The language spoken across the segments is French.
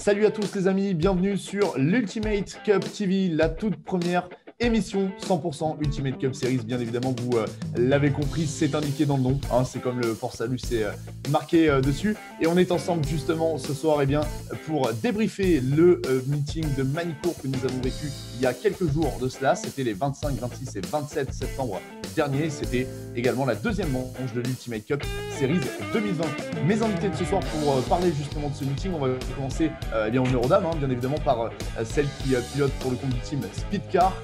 Salut à tous les amis, bienvenue sur l'Ultimate Cup TV, la toute première émission 100% Ultimate Cup Series. Bien évidemment, vous l'avez compris, c'est indiqué dans le nom, hein, c'est comme le port salut, c'est marqué dessus. Et on est ensemble justement ce soir pour débriefer le meeting de Manicourt que nous avons vécu il y a quelques jours de cela. C'était les 25, 26 et 27 septembre dernier. C'était également la deuxième manche de l'Ultimate Cup Series 2020. Mes invités de ce soir pour parler justement de ce meeting, on va commencer en Eurodam, bien évidemment par celle qui pilote pour le compte du team Speedcar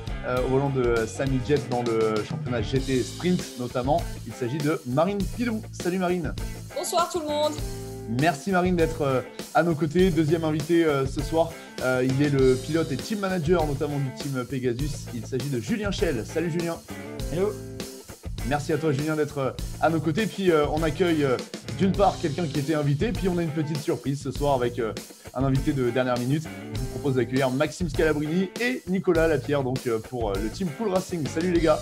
au volant de Samy Jet dans le championnat GT Sprint notamment. Il s'agit de Marine Pilou. Salut Marine. Bonsoir tout le monde. Merci Marine d'être à nos côtés. Deuxième invité ce soir, il est le pilote et team manager notamment du team Pegasus. Il s'agit de Julien Schell. Salut Julien. Hello. Merci à toi Julien d'être à nos côtés. Puis on accueille d'une part quelqu'un qui était invité, puis on a une petite surprise ce soir avec un invité de dernière minute. Je vous propose d'accueillir Maxime Scalabrini et Nicolas Lapierre donc pour le team Cool Racing. Salut les gars.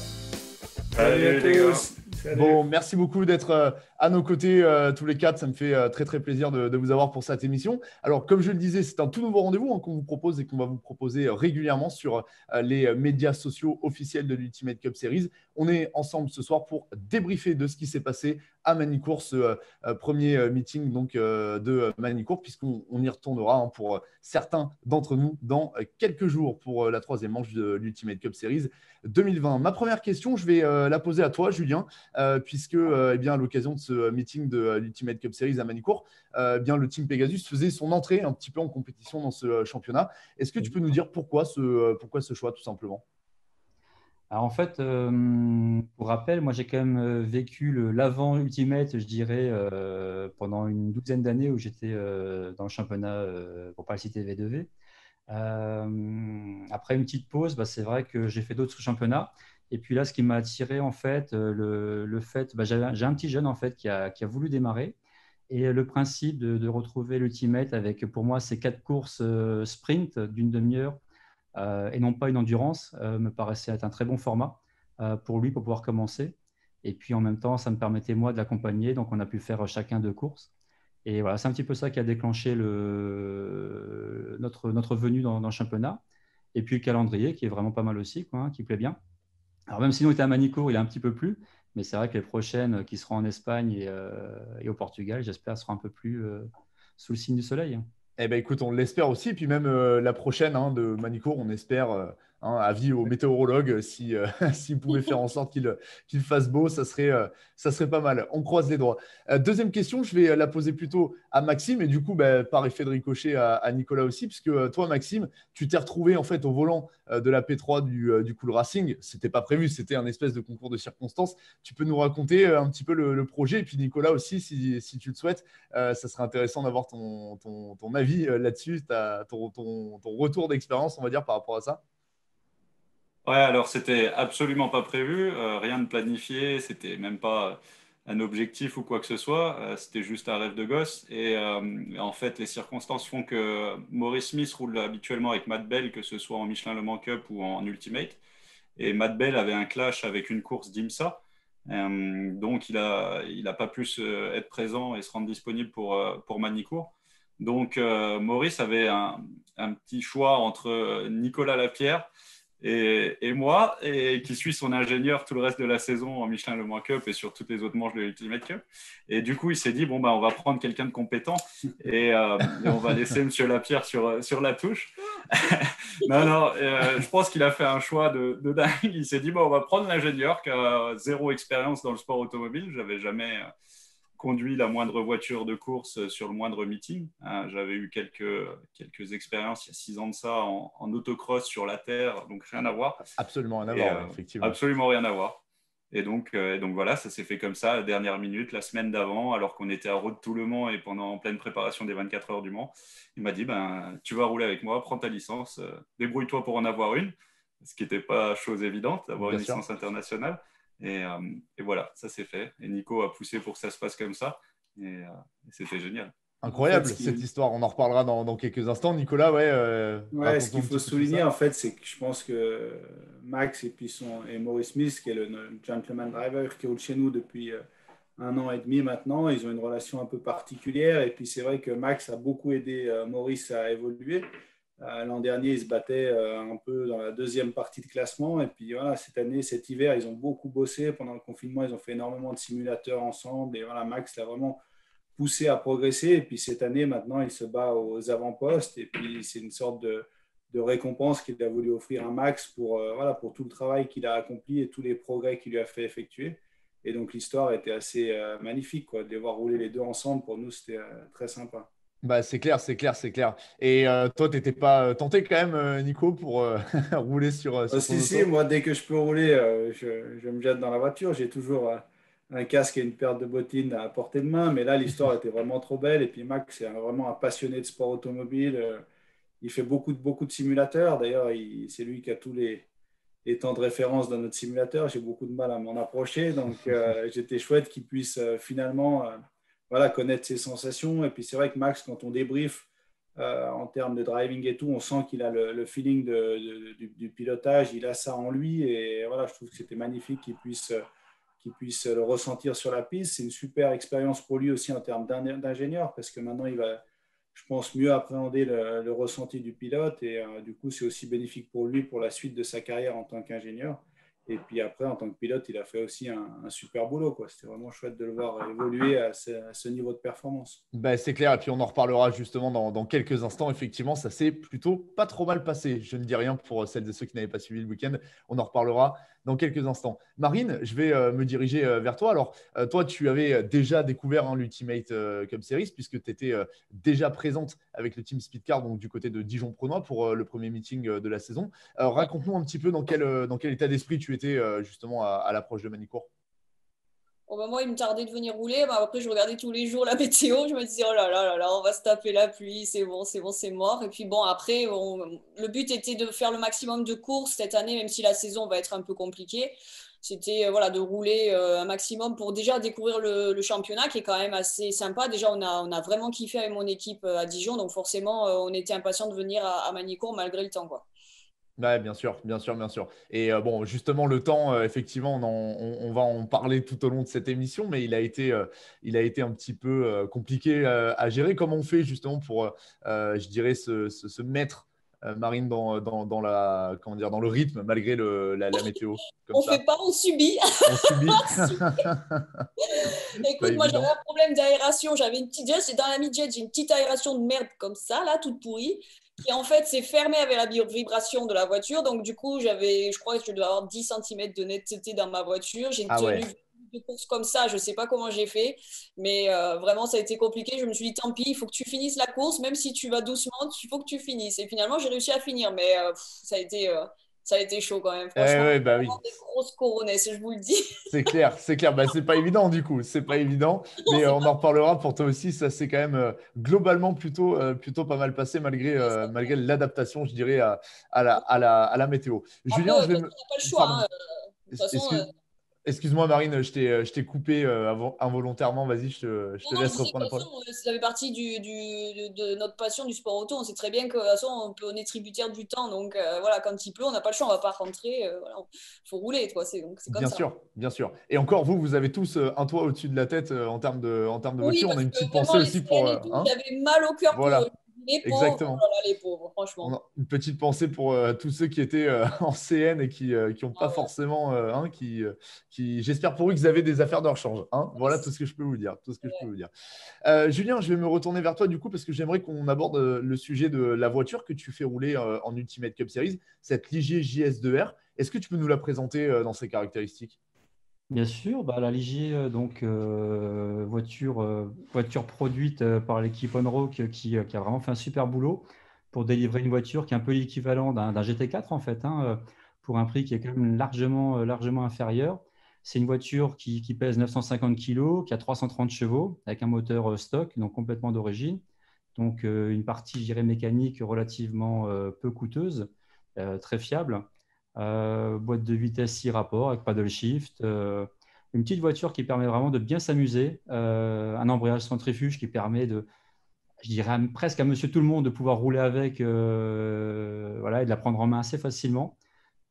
Salut les gars. Salut. Bon, merci beaucoup d'être à nos côtés tous les quatre. Ça me fait très très plaisir de vous avoir pour cette émission. Alors, comme je le disais, c'est un tout nouveau rendez-vous qu'on vous propose et qu'on va vous proposer régulièrement sur les médias sociaux officiels de l'Ultimate Cup Series. On est ensemble ce soir pour débriefer de ce qui s'est passé à Manicourt, ce premier meeting donc, de Manicourt, puisqu'on y retournera pour certains d'entre nous dans quelques jours pour la troisième manche de l'Ultimate Cup Series 2020. Ma première question, je vais la poser à toi, Julien, puisque à l'occasion de ce meeting de l'Ultimate Cup Series à Manicourt, le team Pegasus faisait son entrée un petit peu en compétition dans ce championnat. Est-ce que tu peux nous dire pourquoi ce choix, tout simplement ? Alors en fait, pour rappel, moi j'ai quand même vécu l'avant Ultimate, je dirais, pendant une douzaine d'années où j'étais dans le championnat, pour ne pas le citer, V2V. Après une petite pause, c'est vrai que j'ai fait d'autres championnats. Et puis là, ce qui m'a attiré, en fait, le fait, j'ai un petit jeune en fait qui a voulu démarrer. Et le principe de retrouver l'Ultimate avec, pour moi, ces 4 courses sprint d'une demi-heure et non pas une endurance, me paraissait être un très bon format pour lui, pour pouvoir commencer. Et puis en même temps, ça me permettait moi de l'accompagner. Donc on a pu faire chacun 2 courses. Et voilà, c'est un petit peu ça qui a déclenché notre venue dans le championnat. Et puis le calendrier qui est vraiment pas mal aussi, quoi, qui plaît bien. Alors même si nous on était à Manicourt, il est un petit peu plus. Mais c'est vrai que les prochaines qui seront en Espagne et au Portugal, j'espère, seront un peu plus sous le signe du soleil. Eh ben, écoute, on l'espère aussi. Puis même la prochaine de Manicourt, on espère, avis au météorologue, s'il pouvait faire en sorte qu'il fasse beau, ça serait pas mal. On croise les doigts. Deuxième question, je vais la poser plutôt à Maxime et du coup, par effet de ricochet à Nicolas aussi, puisque toi, Maxime, tu t'es retrouvé en fait au volant de la P3 du Cool Racing. C'était pas prévu, c'était un espèce de concours de circonstances. Tu peux nous raconter un petit peu le projet et puis Nicolas aussi, si tu le souhaites, ça serait intéressant d'avoir ton avis là-dessus, ton retour d'expérience, on va dire, par rapport à ça. Ouais, alors c'était absolument pas prévu, rien de planifié, c'était même pas un objectif ou quoi que ce soit, c'était juste un rêve de gosse. Et en fait, les circonstances font que Maurice Smith roule habituellement avec Matt Bell, que ce soit en Michelin Le Mans Cup ou en Ultimate. Et Matt Bell avait un clash avec une course d'IMSA, donc il a pas pu être présent et se rendre disponible pour Manicourt. Donc Maurice avait un petit choix entre Nicolas Lapierre et moi, et qui suis son ingénieur tout le reste de la saison en Michelin Le Mans Cup et sur toutes les autres manches de l'Ultimate Cup. Et du coup, il s'est dit, on va prendre quelqu'un de compétent et on va laisser Monsieur Lapierre sur la touche. Non, je pense qu'il a fait un choix de dingue. Il s'est dit, on va prendre l'ingénieur qui a zéro expérience dans le sport automobile. Je n'avais jamais conduit la moindre voiture de course sur le moindre meeting. J'avais eu quelques expériences il y a 6 ans de ça en autocross sur la terre, donc rien à voir. Absolument rien à voir, effectivement. Absolument rien à voir. Et donc voilà, ça s'est fait comme ça, la dernière minute, la semaine d'avant, alors qu'on était à Road to Le Mans et en pleine préparation des 24 heures du Mans. Il m'a dit, tu vas rouler avec moi, prends ta licence, débrouille-toi pour en avoir une, ce qui n'était pas chose évidente, d'avoir une licence internationale. Et voilà, ça s'est fait. Et Nico a poussé pour que ça se passe comme ça. Et c'était génial. Incroyable, en fait, cette histoire. On en reparlera dans quelques instants. Nicolas, ce qu'il faut souligner, en fait, c'est que je pense que Max et Maurice Smith, qui est le gentleman driver qui roule chez nous depuis 1 an et demi maintenant. Ils ont une relation un peu particulière. Et puis, c'est vrai que Max a beaucoup aidé Maurice à évoluer. L'an dernier, ils se battaient un peu dans la deuxième partie de classement. Et puis, voilà, cette année, cet hiver, ils ont beaucoup bossé. Pendant le confinement, ils ont fait énormément de simulateurs ensemble. Et voilà, Max l'a vraiment poussé à progresser. Et puis, cette année, maintenant, il se bat aux avant-postes. Et puis, c'est une sorte de récompense qu'il a voulu offrir à Max pour tout le travail qu'il a accompli et tous les progrès qu'il lui a fait effectuer. Et donc, l'histoire était assez magnifique, quoi. De les voir rouler les deux ensemble, pour nous, c'était très sympa. Bah, c'est clair, c'est clair, c'est clair. Et toi, tu n'étais pas tenté quand même, Nico, pour rouler sur ton Si, auto? moi, dès que je peux rouler, je me jette dans la voiture. J'ai toujours un casque et une paire de bottines à portée de main. Mais là, l'histoire était vraiment trop belle. Et puis, Max, c'est vraiment un passionné de sport automobile. Il fait beaucoup de simulateurs. D'ailleurs, c'est lui qui a tous les temps de référence dans notre simulateur. J'ai beaucoup de mal à m'en approcher. Donc, j'étais chouette qu'il puisse finalement voilà, connaître ses sensations. Et puis, c'est vrai que Max, quand on débrief en termes de driving et tout, on sent qu'il a le feeling du pilotage. Il a ça en lui. Et voilà, je trouve que c'était magnifique qu'il puisse le ressentir sur la piste. C'est une super expérience pour lui aussi en termes d'ingénieur, parce que maintenant, il va, je pense, mieux appréhender le ressenti du pilote. Et du coup, c'est aussi bénéfique pour lui pour la suite de sa carrière en tant qu'ingénieur. Et puis après, en tant que pilote, il a fait aussi un super boulot, quoi. C'était vraiment chouette de le voir évoluer à ce niveau de performance. Bah, c'est clair, et puis on en reparlera justement dans quelques instants. Effectivement, ça s'est plutôt pas trop mal passé. Je ne dis rien pour celles et ceux qui n'avaient pas suivi le week-end. On en reparlera dans quelques instants. Marine, je vais me diriger vers toi. Alors, toi, tu avais déjà découvert l'Ultimate Cup Series puisque tu étais déjà présente avec le Team Speedcar, donc du côté de Dijon-Prenois pour le premier meeting de la saison. Raconte-nous un petit peu dans quel état d'esprit tu étais justement à l'approche de Manicourt. Bon, bah, moi, il me tardait de venir rouler. Bah, après, je regardais tous les jours la météo. Je me disais, oh là là là là, on va se taper la pluie, c'est bon, c'est bon, c'est mort. Et puis bon, après, le but était de faire le maximum de courses cette année, même si la saison va être un peu compliquée. C'était voilà, de rouler un maximum pour déjà découvrir le championnat qui est quand même assez sympa. Déjà, on a vraiment kiffé avec mon équipe à Dijon. Donc forcément, on était impatient de venir à Magny-Cours malgré le temps, quoi. Ouais, bien sûr, bien sûr, bien sûr. Et bon, justement, le temps, effectivement, on va en parler tout au long de cette émission, mais il a été un petit peu compliqué à gérer. Comment on fait justement pour, je dirais, se mettre, Marine, comment dire, dans le rythme malgré la météo, comme On fait ça? pas, on subit. On subit. Pas Écoute, moi j'avais évident. un problème d'aération. J'avais une petite, c'est dans la midjet, j'ai une petite aération de merde comme ça, là, toute pourrie, qui en fait s'est fermée avec la vibration de la voiture. Donc du coup, je crois que je devais avoir 10 centimètres de netteté dans ma voiture. J'ai Ah tenu ouais. de course comme ça, je sais pas comment j'ai fait, mais vraiment ça a été compliqué. Je me suis dit, tant pis, il faut que tu finisses la course, même si tu vas doucement, il faut que tu finisses. Et finalement, j'ai réussi à finir, mais ça a été chaud quand même. Eh Franchement, ouais, bah oui. des grosses coronesses, je vous le dis. C'est clair, c'est clair. Bah, c'est pas évident du coup, c'est pas évident. Non, Mais c'est on en reparlera pour toi aussi. Ça s'est quand même globalement plutôt pas mal passé malgré l'adaptation, je dirais, à la météo. un peu, Julien, je vais parce me. qu'on n'a pas le choix, Pardon. hein. De toute façon, Excuse-moi, Marine, je t'ai coupé involontairement. Vas-y, je non, te non, je laisse disais que reprendre de la toute parole. façon, ça fait partie de notre passion du sport auto. On sait très bien que de toute façon, on est tributaire du temps. Donc voilà, quand il pleut, on n'a pas le choix, on ne va pas rentrer. Voilà, faut rouler, toi. Donc c'est comme Bien ça. sûr, bien sûr. Et encore, vous avez tous un toit au-dessus de la tête en termes de Oui, voiture. On a parce une que petite vraiment, pensée les aussi pour. sirènes et tout, Hein, j'avais mal au cœur pour eux. voilà, Les pauvres, oh exactement. là là, les pauvres, On franchement. a une petite pensée pour tous ceux qui étaient en CN et qui n'ont pas Ah ouais. forcément, j'espère pour eux qu'ils avaient des affaires de rechange. Hein. Voilà tout ce que je peux vous dire. Tout ce que je peux vous dire. Julien, je vais me retourner vers toi du coup parce que j'aimerais qu'on aborde le sujet de la voiture que tu fais rouler en Ultimate Cup Series, cette Ligier JS2R. Est-ce que tu peux nous la présenter dans ses caractéristiques? Bien sûr, bah, la Ligier, donc voiture produite par l'équipe Onroc qui a vraiment fait un super boulot pour délivrer une voiture qui est un peu l'équivalent d'un GT4 en fait, hein, pour un prix qui est quand même largement inférieur. C'est une voiture qui pèse 950 kg, qui a 330 chevaux, avec un moteur stock, donc complètement d'origine. Donc une partie, je dirais, mécanique relativement peu coûteuse, très fiable. Boîte de vitesse 6 rapports avec paddle shift. Une petite voiture qui permet vraiment de bien s'amuser. Un embrayage centrifuge qui permet je dirais presque à monsieur tout le monde de pouvoir rouler avec voilà, et de la prendre en main assez facilement.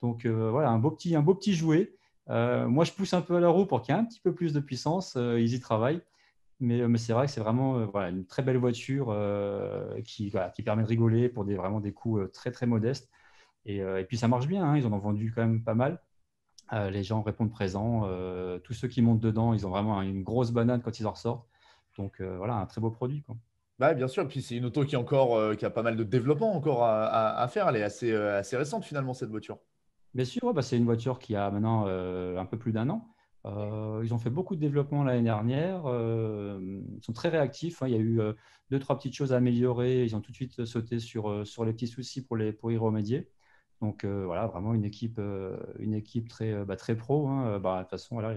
Donc voilà, un beau petit jouet Moi, je pousse un peu à la roue pour qu'il y ait un petit peu plus de puissance. Ils y travaillent. Mais c'est vrai que c'est vraiment voilà, une très belle voiture qui permet de rigoler pour vraiment des coûts très, très modestes. Et puis, ça marche bien. Hein, ils en ont vendu quand même pas mal. Les gens répondent présents. Tous ceux qui montent dedans, ils ont vraiment une grosse banane quand ils en ressortent. Donc, voilà, un très beau produit, quoi. Ouais, bien sûr. Et puis c'est une auto qui, qui a pas mal de développement encore à faire. Elle est assez récente finalement, cette voiture. Bien sûr, ouais, bah, c'est une voiture qui a maintenant un peu plus d'un an. Ils ont fait beaucoup de développement l'année dernière. Ils sont très réactifs. Hein. Il y a eu deux, trois petites choses à améliorer. Ils ont tout de suite sauté sur les petits soucis pour y remédier. Donc voilà, vraiment une équipe très pro. Hein. De toute façon, voilà,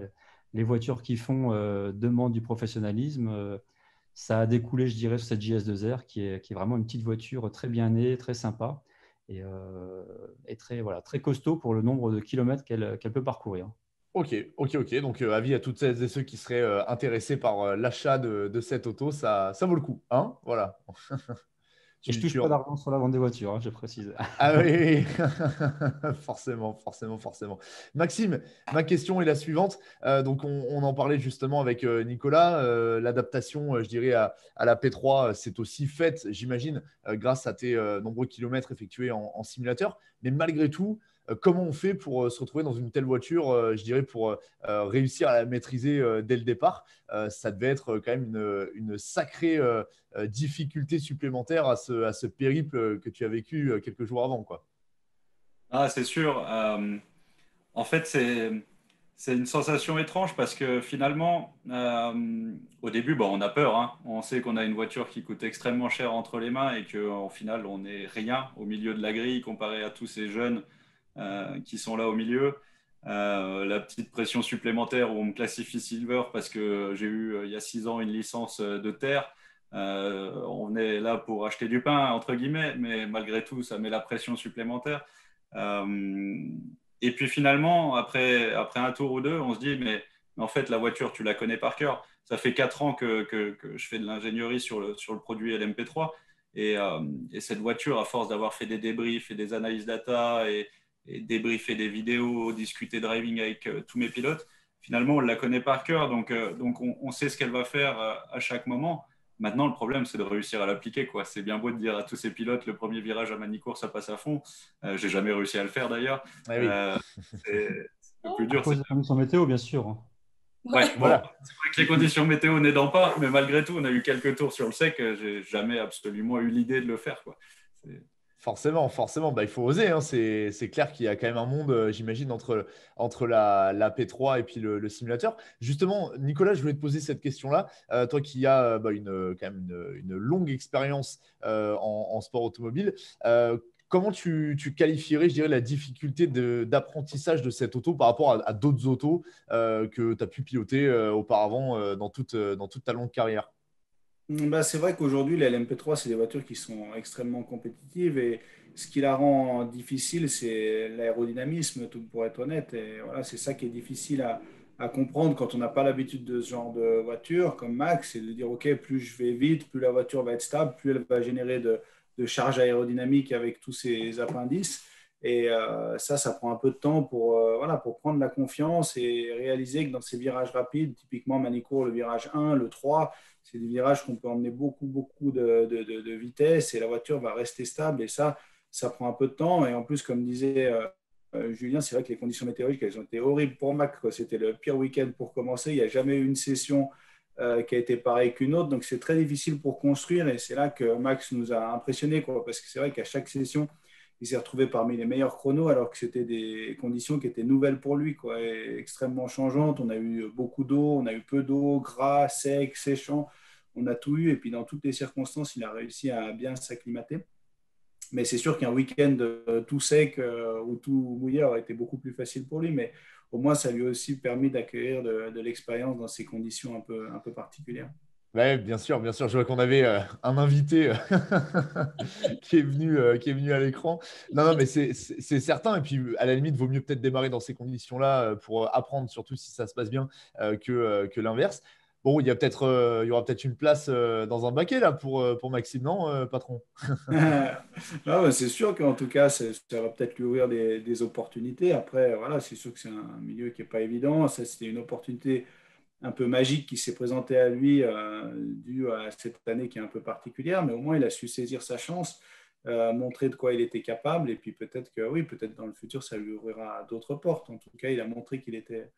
les voitures qu'ils font demandent du professionnalisme. Ça a découlé, je dirais, sur cette JS2R qui est vraiment une petite voiture très bien née, très sympa et très costaud pour le nombre de kilomètres qu'elle peut parcourir. Ok, ok, ok. Donc, avis à toutes celles et ceux qui seraient intéressés par l'achat de cette auto, ça vaut le coup. Hein, voilà. Et je touche pas d'argent sur la vente des voitures, hein, je précise. Ah oui, oui. Forcément, forcément, forcément. Maxime, ma question est la suivante. Donc, on en parlait justement avec Nicolas. L'adaptation, je dirais, à la P3, c'est aussi faite, j'imagine, grâce à tes nombreux kilomètres effectués en simulateur. Mais malgré tout, comment on fait pour se retrouver dans une telle voiture, je dirais, pour réussir à la maîtriser dès le départ? Ça devait être quand même une sacrée difficulté supplémentaire à ce périple que tu as vécu quelques jours avant, quoi. Ah, c'est sûr. En fait, c'est une sensation étrange parce que finalement, au début, bon, on a peur. Hein. On sait qu'on a une voiture qui coûte extrêmement cher entre les mains et qu'au final, on n'est rien au milieu de la grille comparé à tous ces jeunes qui sont là au milieu. La petite pression supplémentaire où on me classifie silver parce que j'ai eu il y a 6 ans une licence de terre. On est là pour acheter du pain, entre guillemets, mais malgré tout, ça met la pression supplémentaire. Euh, et puis finalement, après un tour ou deux, on se dit, mais en fait, la voiture, tu la connais par cœur. Ça fait 4 ans que je fais de l'ingénierie sur le produit LMP3. Et cette voiture, à force d'avoir fait des débriefs et des analyses data et débriefer des vidéos, discuter driving avec tous mes pilotes, finalement, on la connaît par cœur. Donc on sait ce qu'elle va faire à chaque moment. Maintenant, le problème, c'est de réussir à l'appliquer, quoi. C'est bien beau de dire à tous ces pilotes, le premier virage à Manicourt, ça passe à fond. J'ai jamais réussi à le faire d'ailleurs. Ah oui. Euh, le plus À dur, c'est. cause des conditions météo, bien sûr. Hein. Ouais, bon, Voilà. c'est vrai que les conditions météo n'aidant pas, mais malgré tout, on a eu quelques tours sur le sec. J'ai jamais absolument eu l'idée de le faire, quoi. C'est- Forcément, forcément. Bah, il faut oser. Hein. C'est clair qu'il y a quand même un monde, j'imagine, entre la P3 et puis le simulateur. Justement, Nicolas, je voulais te poser cette question-là. Toi qui as quand même une longue expérience en sport automobile, comment tu qualifierais, je dirais, la difficulté d'apprentissage de cette auto par rapport à d'autres autos que tu as pu piloter auparavant dans toute ta longue carrière? Bah, c'est vrai qu'aujourd'hui, les LMP3, c'est des voitures qui sont extrêmement compétitives et ce qui la rend difficile, c'est l'aérodynamisme, tout pour être honnête. Et voilà, c'est ça qui est difficile à comprendre quand on n'a pas l'habitude de ce genre de voiture, comme Max, c'est de dire, OK, plus je vais vite, plus la voiture va être stable, plus elle va générer de charge aérodynamique avec tous ces appendices. Et ça prend un peu de temps voilà, pour prendre la confiance et réaliser que dans ces virages rapides, typiquement Manicourt, le virage 1, le 3, c'est des virages qu'on peut emmener beaucoup, beaucoup de vitesse et la voiture va rester stable. Et ça prend un peu de temps. Et en plus, comme disait Julien, c'est vrai que les conditions météorologiques, elles ont été horribles pour Mac, quoi. C'était le pire week-end pour commencer. Il n'y a jamais eu une session qui a été pareille qu'une autre. Donc, c'est très difficile pour construire. Et c'est là que Max nous a impressionnés, quoi, parce que c'est vrai qu'à chaque session, il s'est retrouvé parmi les meilleurs chronos alors que c'était des conditions qui étaient nouvelles pour lui, quoi, et extrêmement changeantes. On a eu beaucoup d'eau, on a eu peu d'eau, gras, sec, séchant. On a tout eu et puis dans toutes les circonstances, il a réussi à bien s'acclimater. Mais c'est sûr qu'un week-end tout sec ou tout mouillé aurait été beaucoup plus facile pour lui. Mais au moins, ça lui a aussi permis d'acquérir de l'expérience dans ces conditions un peu particulières. Ouais, bien sûr, bien sûr. Je vois qu'on avait un invité qui est venu à l'écran. Non, non, mais c'est certain. Et puis, à la limite, vaut mieux peut-être démarrer dans ces conditions-là pour apprendre, surtout si ça se passe bien, que l'inverse. Bon, il y aura peut-être une place dans un baquet là pour Maxime, non, patron? Non, mais c'est sûr qu'en tout cas, ça va peut-être lui ouvrir des opportunités. Après, voilà, c'est sûr que c'est un milieu qui n'est pas évident. Ça, c'était une opportunité un peu magique qui s'est présentée à lui due à cette année qui est un peu particulière, mais au moins il a su saisir sa chance, montrer de quoi il était capable, et puis peut-être que oui, peut-être dans le futur, ça lui ouvrira d'autres portes. En tout cas, il a montré qu'il était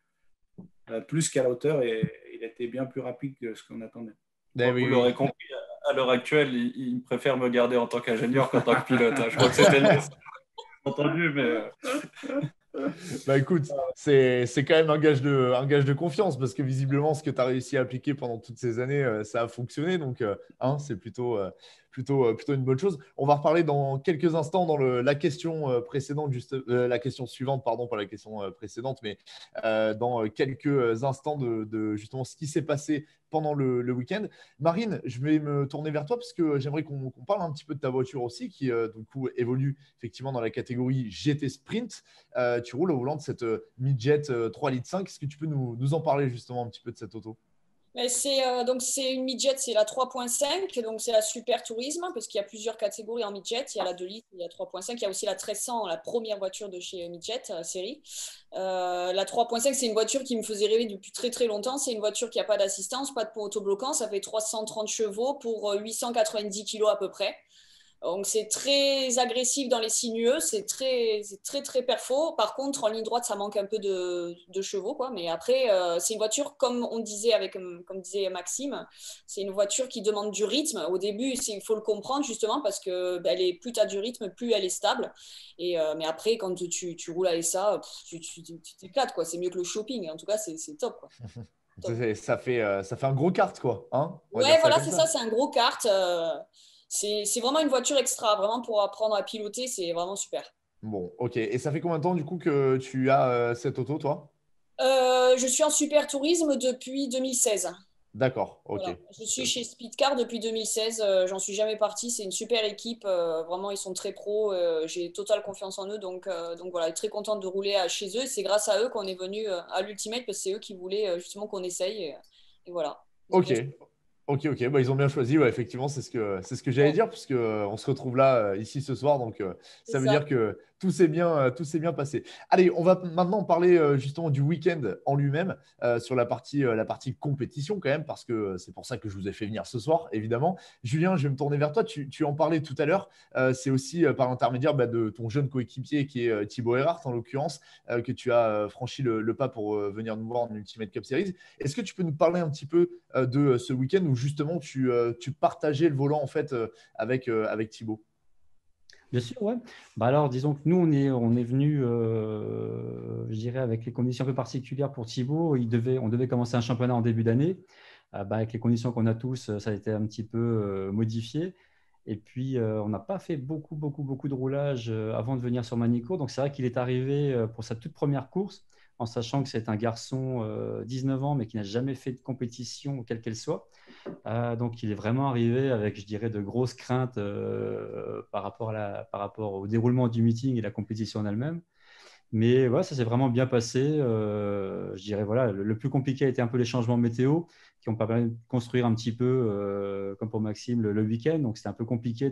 plus qu'à la hauteur et il était bien plus rapide que ce qu'on attendait. Eh Vous oui, l'aurez oui. compris, à l'heure actuelle, il préfère me garder en tant qu'ingénieur qu'en tant que pilote, hein. Je crois que c'était le message entendu, mais Bah écoute, c'est quand même un gage de confiance parce que visiblement, ce que tu as réussi à appliquer pendant toutes ces années, ça a fonctionné. Donc, c'est plutôt une bonne chose. On va reparler dans quelques instants dans la question précédente, la question suivante, pardon, pas la question précédente, mais dans quelques instants de justement ce qui s'est passé pendant le week-end. Marine, je vais me tourner vers toi parce que j'aimerais qu'on parle un petit peu de ta voiture aussi qui, du coup, évolue effectivement dans la catégorie GT Sprint. Tu roules au volant de cette Midjet 3,5 litres. Est-ce que tu peux nous en parler justement un petit peu de cette auto? Mais c'est une midget, c'est la 3.5, donc c'est la super tourisme, parce qu'il y a plusieurs catégories en midget. Il y a la 2 litres, il y a 3.5, il y a aussi la 1300, la première voiture de chez Midget série. La 3.5, c'est une voiture qui me faisait rêver depuis très très longtemps. C'est une voiture qui n'a pas d'assistance, pas de pont autobloquant, ça fait 330 chevaux pour 890 kilos à peu près. Donc c'est très agressif dans les sinueux, c'est très très perfo. Par contre, en ligne droite, ça manque un peu de chevaux, quoi. Mais après, c'est une voiture, comme on disait comme disait Maxime, c'est une voiture qui demande du rythme. Au début, il faut le comprendre justement parce que plus tu as du rythme, plus elle est stable. Mais après, quand tu roules avec ça, tu t'éclates, quoi. C'est mieux que le shopping. En tout cas, c'est top, quoi. Top. Ça fait un gros kart, quoi. Hein, on va dire Ouais, ça voilà, comme c'est ça. ça, c'est un gros kart. C'est vraiment une voiture extra, vraiment pour apprendre à piloter, c'est vraiment super. Bon, ok. Et ça fait combien de temps du coup que tu as cette auto, toi? Je suis en super tourisme depuis 2016. D'accord, ok. Voilà. Je Ok, suis ok. chez Speedcar depuis 2016. J'en suis jamais partie. C'est une super équipe. Vraiment, ils sont très pros. J'ai totale confiance en eux. Donc voilà, très contente de rouler chez eux. C'est grâce à eux qu'on est venu à l'Ultimate parce que c'est eux qui voulaient justement qu'on essaye. Et voilà. Ils ont Ok, bien ok. Bah, ils ont bien choisi. Ouais, effectivement, c'est ce que j'allais fait. dire, puisque on se retrouve là, ici ce soir. Donc, C'est ça veut ça. dire que tout s'est bien passé. Allez, on va maintenant parler justement du week-end en lui-même, sur la partie compétition quand même, parce que c'est pour ça que je vous ai fait venir ce soir, évidemment. Julien, je vais me tourner vers toi. Tu en parlais tout à l'heure. C'est aussi par l'intermédiaire de ton jeune coéquipier qui est Thibaut Erhardt, en l'occurrence, que tu as franchi le pas pour venir nous voir en Ultimate Cup Series. Est-ce que tu peux nous parler un petit peu de ce week-end où justement tu partageais le volant en fait avec Thibaut? Bien sûr, ouais. Bah alors, disons que nous, on est venu, je dirais, avec les conditions un peu particulières pour Thibaut. On devait commencer un championnat en début d'année. Avec les conditions qu'on a tous, ça a été un petit peu modifié. Et puis, on n'a pas fait beaucoup de roulage avant de venir sur Manicourt. Donc, c'est vrai qu'il est arrivé pour sa toute première course, en sachant que c'est un garçon 19 ans, mais qui n'a jamais fait de compétition, quelle qu'elle soit. Donc, il est vraiment arrivé avec, je dirais, de grosses craintes par rapport au déroulement du meeting et la compétition en elle-même. Mais voilà, ça s'est vraiment bien passé. Je dirais, voilà, le plus compliqué a été un peu les changements météo qui ont permis de construire un petit peu, comme pour Maxime, le week-end. Donc, c'était un peu compliqué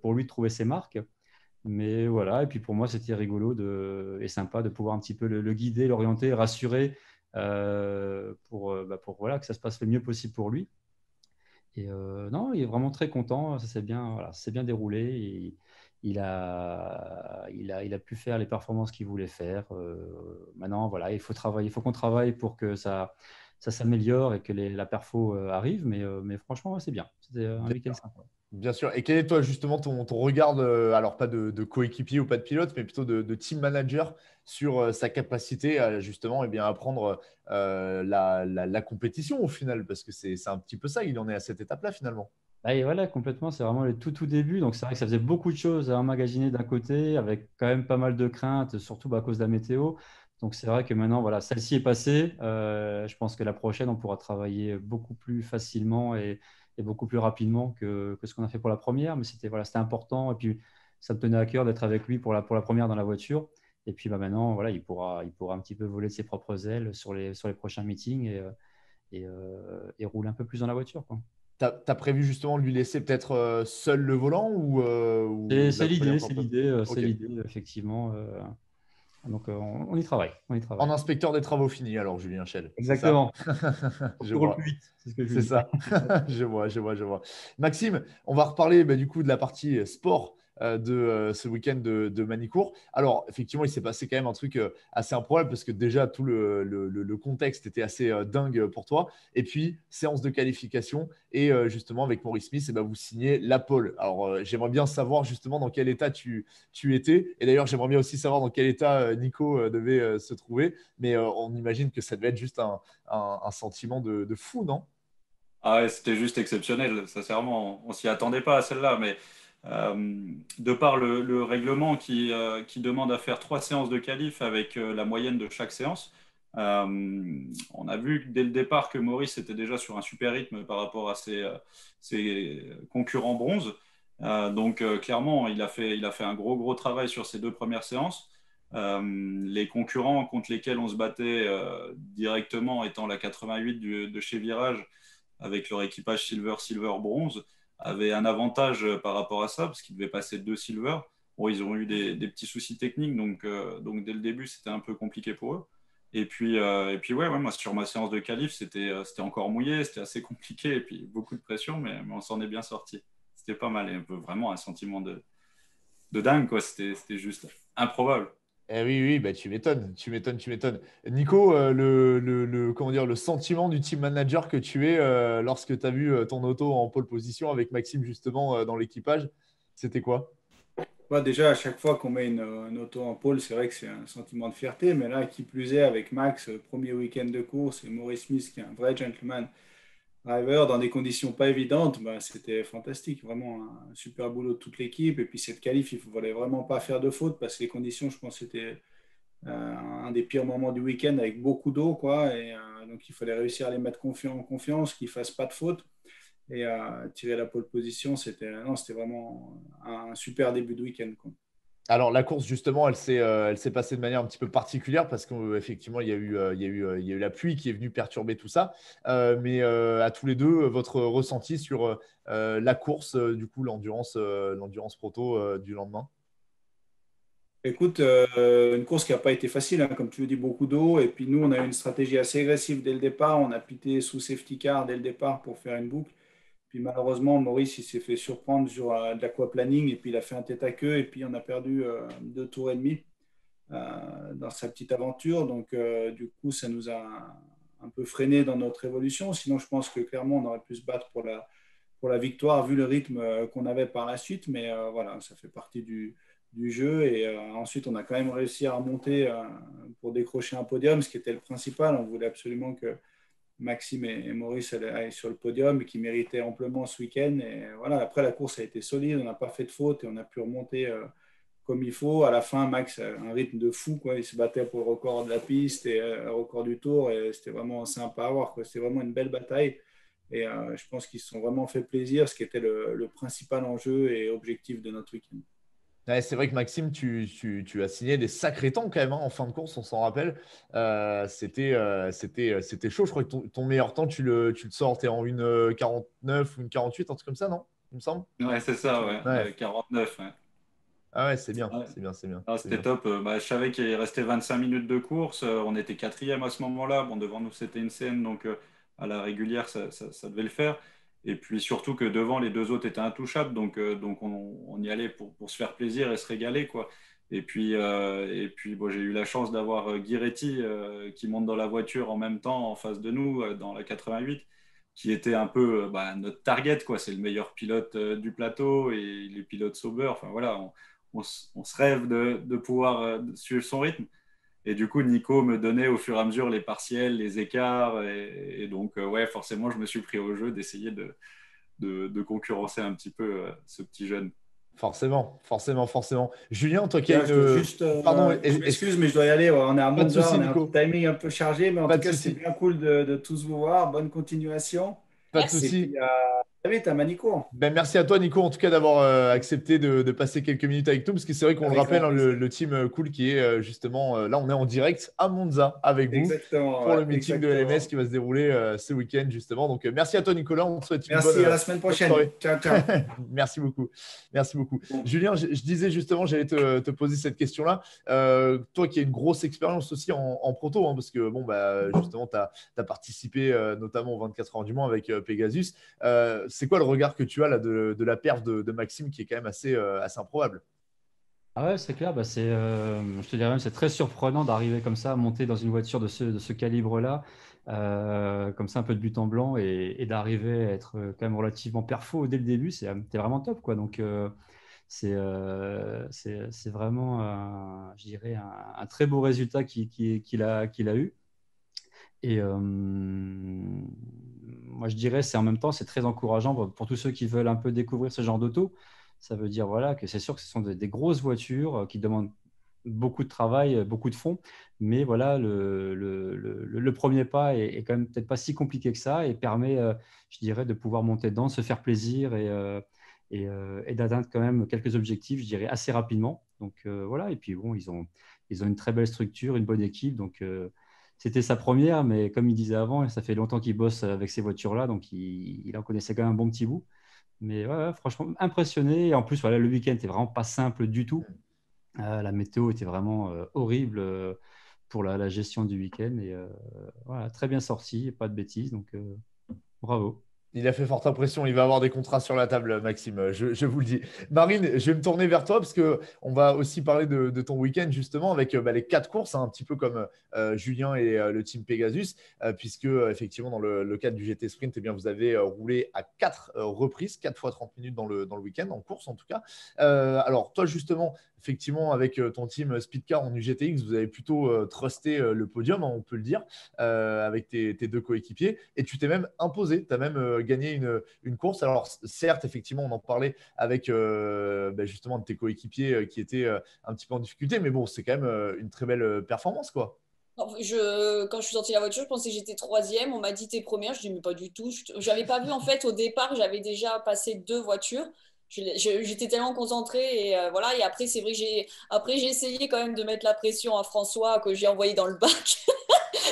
pour lui de trouver ses marques. Mais voilà, et puis pour moi, c'était rigolo et sympa de pouvoir un petit peu le guider, l'orienter, rassurer pour voilà, que ça se passe le mieux possible pour lui. Et non, il est vraiment très content. Ça s'est bien, voilà, ça s'est bien déroulé. Et il a pu faire les performances qu'il voulait faire. Maintenant, voilà, il faut qu'on travaille pour que ça s'améliore et que la perfo arrive. Mais franchement, ouais, c'est bien. C'était un week-end sympa. Bien sûr. Et quel est toi justement ton regard, alors pas de coéquipier ou pas de pilote, mais plutôt de team manager sur sa capacité à justement apprendre la compétition au final, parce que c'est un petit peu ça, il en est à cette étape-là finalement. Et voilà, complètement. C'est vraiment le tout début. Donc, c'est vrai que ça faisait beaucoup de choses à emmagasiner d'un côté, avec quand même pas mal de craintes, surtout à cause de la météo. Donc, c'est vrai que maintenant, voilà, celle-ci est passée. Je pense que la prochaine, on pourra travailler beaucoup plus facilement et beaucoup plus rapidement que ce qu'on a fait pour la première. Mais c'était important. Et puis, ça me tenait à cœur d'être avec lui pour la première dans la voiture. Et puis, maintenant, voilà, il pourra un petit peu voler de ses propres ailes sur les prochains meetings. et rouler un peu plus dans la voiture, quoi. T'as prévu justement de lui laisser peut-être seul le volant ou C'est d'accompagner l'idée, encore un peu? c'est Ok. l'idée, effectivement. Donc, on y travaille, on y En travaille. inspecteur des travaux finis, alors, Julien Schell, c'est ça? Exactement. Faut que Je tu roules plus vois. vite, c'est ce que je lui C'est dis. ça. Je vois, je vois, je vois. Maxime, on va reparler du coup de la partie sport de ce week-end de Manicourt. Alors, effectivement, il s'est passé quand même un truc assez improbable parce que déjà, tout le contexte était assez dingue pour toi. Et puis, séance de qualification. Et justement, avec Maurice Smith, vous signez la pole. Alors, j'aimerais bien savoir justement dans quel état tu étais. Et d'ailleurs, j'aimerais bien aussi savoir dans quel état Nico devait se trouver. Mais on imagine que ça devait être juste un sentiment de fou, non? Ah ouais, c'était juste exceptionnel, sincèrement. On s'y attendait pas à celle-là, mais de par le règlement qui demande à faire 3 séances de qualif avec la moyenne de chaque séance, on a vu dès le départ que Maurice était déjà sur un super rythme par rapport à ses concurrents bronze. Donc clairement, il a fait un gros travail sur ces 2 premières séances. Les concurrents contre lesquels on se battait directement étant la 88 de chez Virage, avec leur équipage silver, bronze, avaient un avantage par rapport à ça, parce qu'ils devaient passer 2 silver. Bon, ils ont eu des petits soucis techniques, donc dès le début, c'était un peu compliqué pour eux. Et puis ouais, moi, sur ma séance de qualif, c'était encore mouillé, c'était assez compliqué, et puis beaucoup de pression, mais on s'en est bien sorti. C'était pas mal, et vraiment un sentiment de dingue, quoi. C'était juste improbable. Eh oui, oui, tu m'étonnes, tu m'étonnes, tu m'étonnes. Nico, comment dire, le sentiment du team manager que tu es lorsque tu as vu ton auto en pole position avec Maxime justement dans l'équipage, c'était quoi? Déjà, à chaque fois qu'on met une auto en pole, c'est vrai que c'est un sentiment de fierté. Mais là, qui plus est, avec Max, premier week-end de course, et Maurice Smith, qui est un vrai gentleman driver, dans des conditions pas évidentes, c'était fantastique. Vraiment un super boulot de toute l'équipe. Et puis cette qualif, il ne fallait vraiment pas faire de faute parce que les conditions, je pense, c'était un des pires moments du week-end avec beaucoup d'eau, quoi. Et donc, il fallait réussir à les mettre en confiance, qu'ils ne fassent pas de faute. Et tirer la pole position, c'était vraiment un super début de week-end, quoi. Alors la course justement, elle s'est passée de manière un petit peu particulière parce qu'effectivement il y a eu la pluie qui est venue perturber tout ça. Mais à tous les deux, votre ressenti sur la course, du coup l'endurance proto du lendemain. Écoute, une course qui n'a pas été facile, hein, comme tu le dis, beaucoup d'eau. Et puis nous, on a eu une stratégie assez agressive dès le départ. On a pité sous safety car dès le départ pour faire une boucle. Puis malheureusement, Maurice, il s'est fait surprendre sur de l'aquaplaning et puis il a fait un tête à queue et puis on a perdu 2 tours et demi dans sa petite aventure. Donc du coup, ça nous a un peu freiné dans notre évolution. Sinon, je pense que clairement, on aurait pu se battre pour la victoire vu le rythme qu'on avait par la suite. Mais voilà, ça fait partie du jeu. Et ensuite, on a quand même réussi à remonter pour décrocher un podium, ce qui était le principal. On voulait absolument que Maxime et Maurice allaient sur le podium et qui méritaient amplement ce week-end. Et voilà, après, la course a été solide. On n'a pas fait de faute et on a pu remonter comme il faut. À la fin, Max a un rythme de fou, quoi. Il se battait pour le record de la piste et le record du tour. Et c'était vraiment sympa à voir, quoi. C'était vraiment une belle bataille. Et je pense qu'ils se sont vraiment fait plaisir, ce qui était le principal enjeu et objectif de notre week-end. Ouais, c'est vrai que Maxime, tu as signé des sacrés temps quand même hein, en fin de course, on s'en rappelle. C'était chaud. Je crois que ton meilleur temps, tu le sors, t'es en une 49 ou une 48, un truc comme ça, non? Il me semble. Ouais, c'est ça, ouais. Ouais. 49, ouais. Ah ouais, c'est bien, Ouais. c'est bien, c'est bien, Ah, c'est c'était bien. top. Je savais qu'il restait 25 minutes de course. On était quatrième à ce moment-là. Bon, devant nous, c'était une scène, donc à la régulière, ça devait le faire. Et puis surtout que devant, les 2 autres étaient intouchables. Donc on y allait pour se faire plaisir et se régaler, quoi. Et puis bon, j'ai eu la chance d'avoir Guiretti qui monte dans la voiture en même temps en face de nous, dans la 88, qui était un peu notre target, quoi. C'est le meilleur pilote du plateau et les pilotes sauber. Enfin voilà, on se rêve de pouvoir suivre son rythme. Et du coup, Nico me donnait au fur et à mesure les partiels, les écarts. Et donc, ouais, forcément, je me suis pris au jeu d'essayer de concurrencer un petit peu ce petit jeune. Forcément, forcément, forcément. Julien, toi qui as Tiens, je dois une. juste, Pardon, je m'excuse, mais je dois y aller. Ouais, on est à pas de Monza, souci, on a un Nico. timing un peu chargé, mais en Pas tout de cas, c'était souci. bien cool de tous vous voir. Bonne continuation. Pas de Et Merci. puis, souci. Très vite à Manicourt. Ben, merci à toi, Nico, en tout cas, d'avoir accepté de passer quelques minutes avec nous, parce que c'est vrai qu'on le Avec rappelle, grand hein, plaisir. le team Cool qui est justement, là, on est en direct à Monza avec vous Exactement, pour ouais, le meeting de LMS exactement. qui va se dérouler ce week-end, justement. Donc, merci à toi, Nicolas. On te souhaite une Merci, à la semaine bonne prochaine. soirée. Ciao, ciao. Merci beaucoup. Merci beaucoup. Bon. Julien, je disais justement, j'allais te poser cette question-là. Toi qui as une grosse expérience aussi en proto, hein, parce que bon, bah, justement, tu as participé notamment aux 24 heures du Mans avec Pegasus. C'est quoi le regard que tu as là, de la perf de Maxime qui est quand même assez improbable? Ah ouais, c'est clair, bah je te dirais même, c'est très surprenant d'arriver comme ça, à monter dans une voiture de ce calibre-là, comme ça, un peu de but en blanc, et d'arriver à être quand même relativement perfo dès le début, c'est vraiment top, quoi. Donc, c'est vraiment, je dirais, un très beau résultat qu'il a eu. Et moi, je dirais, c'est en même temps, c'est très encourageant pour tous ceux qui veulent un peu découvrir ce genre d'auto. Ça veut dire voilà, que c'est sûr que ce sont des grosses voitures qui demandent beaucoup de travail, beaucoup de fonds. Mais voilà, le premier pas est quand même peut-être pas si compliqué que ça et permet, je dirais, de pouvoir monter dedans, se faire plaisir et d'atteindre quand même quelques objectifs, je dirais, assez rapidement. Donc voilà, et puis bon, ils ont une très belle structure, une bonne équipe. Donc c'était sa première, mais comme il disait avant, ça fait longtemps qu'il bosse avec ces voitures-là, donc il en connaissait quand même un bon petit bout. Mais ouais, ouais, franchement, impressionné. Et en plus, voilà, le week-end n'était vraiment pas simple du tout. La météo était vraiment horrible pour la gestion du week-end. Et voilà, très bien sorti, pas de bêtises. Donc, bravo. Il a fait forte impression. Il va avoir des contrats sur la table, Maxime. Je vous le dis. Marine, je vais me tourner vers toi parce que on va aussi parler de ton week-end justement avec bah, les 4 courses, hein, un petit peu comme Julien et le team Pegasus, puisque effectivement dans le cadre du GT Sprint, eh bien, vous avez roulé à 4 reprises, 4 fois 30 minutes dans le week-end, en course en tout cas. Alors toi justement, effectivement avec ton team Speedcar en UGTX, vous avez plutôt trusté le podium, hein, on peut le dire, avec tes deux coéquipiers, et tu t'es même imposé. Tu as même gagné une course. Alors, certes, effectivement, on en parlait avec bah, justement de tes coéquipiers qui étaient un petit peu en difficulté, mais bon, c'est quand même une très belle performance, quoi. Quand je suis sortie de la voiture, je pensais que j'étais troisième. On m'a dit t'es première. Je dis mais pas du tout. J'avais pas vu en fait au départ. J'avais déjà passé 2 voitures. J'étais tellement concentrée et voilà. Et après c'est vrai que j'ai essayé quand même de mettre la pression à François que j'ai envoyé dans le bac.